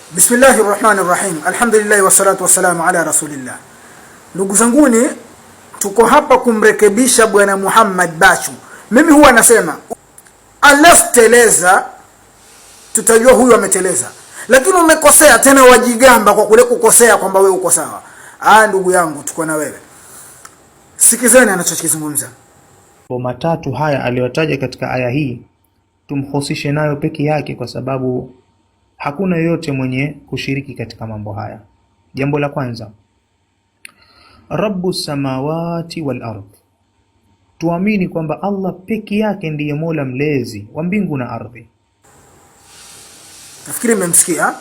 Bismillahirrahmanirrahim. Alhamdulillah wassalatu wassalamu ala rasulillah. Ndugu zanguni, tuko hapa kumrekebisha bwana Muhammad Bashu. Mimi huwa nasema alafteleza tutajua huyu ameteleza. Lakini umekosea tena wajigamba kwa kule kukosea kwamba wewe uko sawa. Ndugu yangu tuko na wewe. Sikizeni anachokizungumza. Kwa matatu haya aliyotaja katika aya hii tumhusishe nayo peke yake, kwa sababu hakuna yoyote mwenye kushiriki katika mambo haya. Jambo la kwanza, Rabbus samawati wal ardh. Tuamini kwamba Allah peke yake ndiye Mola mlezi wa mbingu na ardhi. Nafikiri mmemsikia.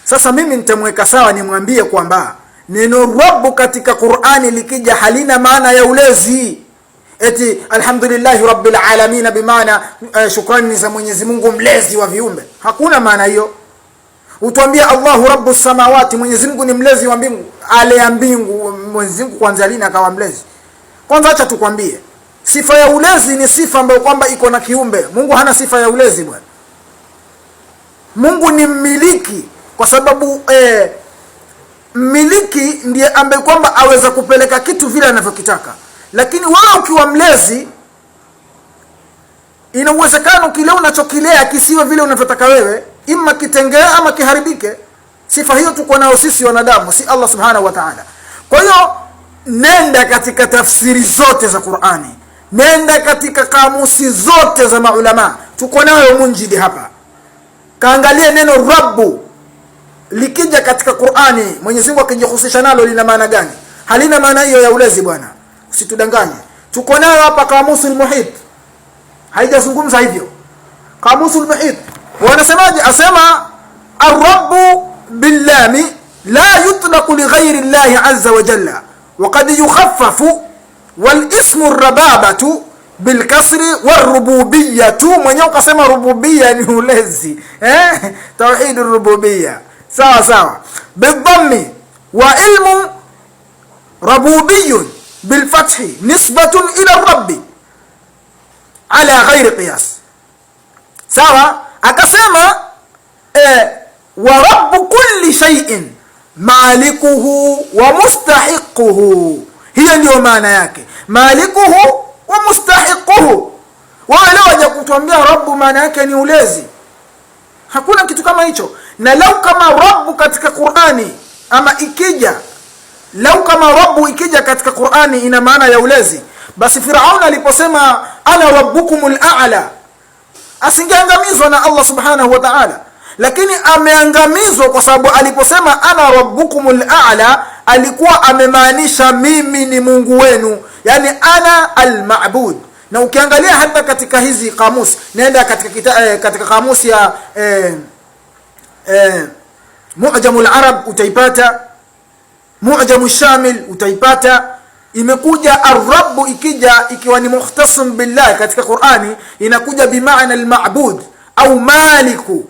Sasa mimi nitamweka sawa, nimwambie kwamba neno Rabb katika Qur'ani likija halina maana ya ulezi. Eti alhamdulillahi rabbil alamin bimaana shukrani za Mwenyezi Mungu mlezi wa viumbe. Hakuna maana hiyo. Utuambia Allahu Rabbus samawati, Mwenyezi Mungu ni mlezi wa mbingu. Ale ya mbingu Mwenyezi Mungu kwanza lini akawa mlezi? Kwanza acha tukwambie, sifa ya ulezi ni sifa ambayo kwamba iko na kiumbe. Mungu hana sifa ya ulezi bwana. Mungu ni mmiliki, kwa sababu mmiliki ndiye ambaye kwamba aweza kupeleka kitu vile anavyokitaka. Lakini wewe ukiwa mlezi, ina uwezekano kile unachokilea kisiwe vile unavyotaka wewe, ima kitengee ama kiharibike. Sifa hiyo tuko nayo sisi wanadamu, si Allah subhanahu wa ta'ala. Kwa hiyo nenda katika tafsiri zote za Qur'ani, nenda katika kamusi zote za maulama, tuko nayo Munjidi hapa. Kaangalia neno Rabbu likija katika Qur'ani, Mwenyezi Mungu akijihusisha nalo lina maana gani? Halina maana hiyo ya ulezi bwana. Usitudanganye. Tuko nayo hapa Kamusul Muhit. Haijazungumza hivyo. Kamusul Muhit wanasemaje? Asema ar-rabbu billami la yutlaqu li ghayri Allah azza wa jalla wa qad yukhaffafu wal ismu ar-rababatu bil kasri war rububiyyatu. Mwenyewe ukasema rububiyya ni ulezi, tauhid ar-rububiyya sawa sawa. Bidhammi wa ilmu rububiyyun bil fathi nisbatun ila ar-rabbi ala ghayri qiyas. Sawa. Akasema wa rabbu kulli shay'in malikuhu wa mustahiquhu. Hiyo ndio maana yake, malikuhu wa mustahiquhu. Wala waje kutuambia rabbu maana yake ni ulezi. Hakuna kitu kama hicho. Na lau kama rabbu katika Qur'ani ama ikija, lau kama rabbu ikija katika Qur'ani ina maana ya ulezi, basi Firaun aliposema ana rabbukumul a'la asingeangamizwa na Allah subhanahu wa ta'ala. Lakini ameangamizwa kwa sababu aliposema ana rabbukumul a'la alikuwa amemaanisha mimi ni Mungu wenu, yani ana al-ma'bud. Na ukiangalia hata katika hizi kamusi, nenda katika kamusi ya Mu'jamul Arab utaipata, Mu'jamul Shamil utaipata, imekuja ar-rabb ikija ikiwa ni mukhtasam billah katika Qur'ani, inakuja bimaana al-ma'bud au maliku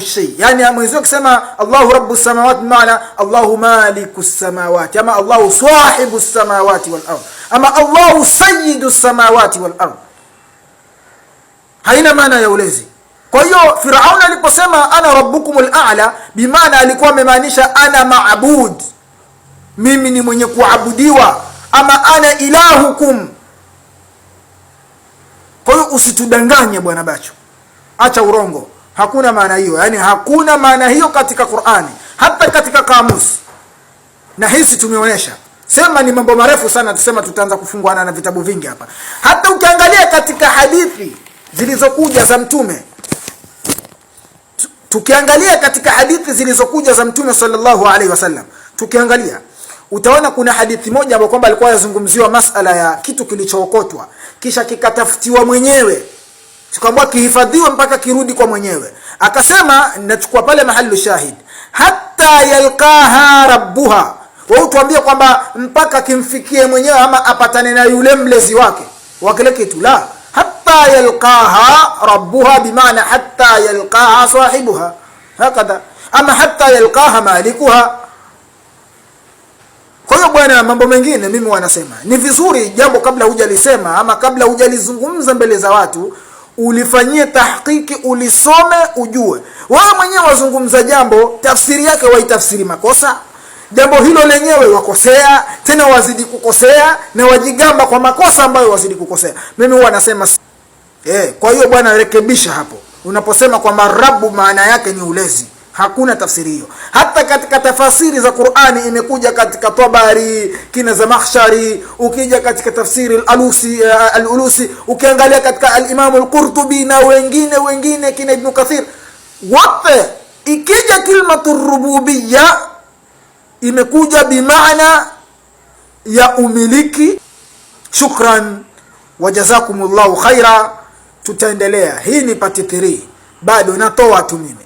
shay. Yani Mwenyezi Mungu akisema Allahu rabbus samawati, maana Allahu malikus samawati, ama Allahu sahibus samawati wal ard, ama Allahu sayyidus samawati wal ard. Haina maana ya ulezi. Kwa hiyo Firaun aliposema ana rabbukumul a'la, bimaana alikuwa amemaanisha ana ma'bud, mimi ni mwenye kuabudiwa, ama ana ilahukum. Kwa hiyo usitudanganye bwana Bacho, acha urongo. Hakuna maana hiyo, yani hakuna maana hiyo katika Qur'ani, hata katika kamusi. Na hizi tumeonyesha, sema ni mambo marefu sana, tusema tutaanza kufunguana na vitabu vingi hapa. Hata ukiangalia katika hadithi zilizokuja za mtume, tukiangalia katika hadithi zilizokuja za mtume sallallahu alaihi wasallam, tukiangalia utaona kuna hadithi moja ambayo kwamba alikuwa yazungumziwa masala ya kitu kilichookotwa kisha kikatafutiwa mwenyewe, tukaambiwa kihifadhiwe mpaka kirudi kwa mwenyewe. Akasema nachukua pale mahali shahid, hatta yalqaha rabbuha. Wao tuambie kwamba mpaka kimfikie mwenyewe ama apatane na yule mlezi wake wa kile kitu. La, hatta yalqaha rabbuha bimaana hatta yalqaha sahibuha, hakadha, ama hatta yalqaha malikuha. Kwa hiyo bwana, mambo mengine mimi wanasema ni vizuri jambo kabla hujalisema ama kabla hujalizungumza mbele za watu, ulifanyie tahqiqi, ulisome, ujue. Wewe mwenyewe wazungumza jambo, tafsiri yake waitafsiri makosa, jambo hilo lenyewe wakosea, tena wazidi kukosea, na wajigamba kwa makosa ambayo wazidi kukosea. Mimi huwa nasema kwa hiyo bwana, rekebisha hapo. Unaposema kwamba Rabbu maana yake ni ulezi, hakuna tafsiri hiyo. Hata katika tafasiri za Qur'ani imekuja katika Tabari, kina Zamakhshari, ukija katika tafsiri al-Ulusi, ukiangalia katika al-Imam al-Qurtubi na wengine kina Ibn Kathir, wote ikija kilmatu rububiyya imekuja bimaana ya umiliki. Shukran wa jazakumullahu khaira. Tutaendelea. Hii ni part 3, bado natoa tu mimi.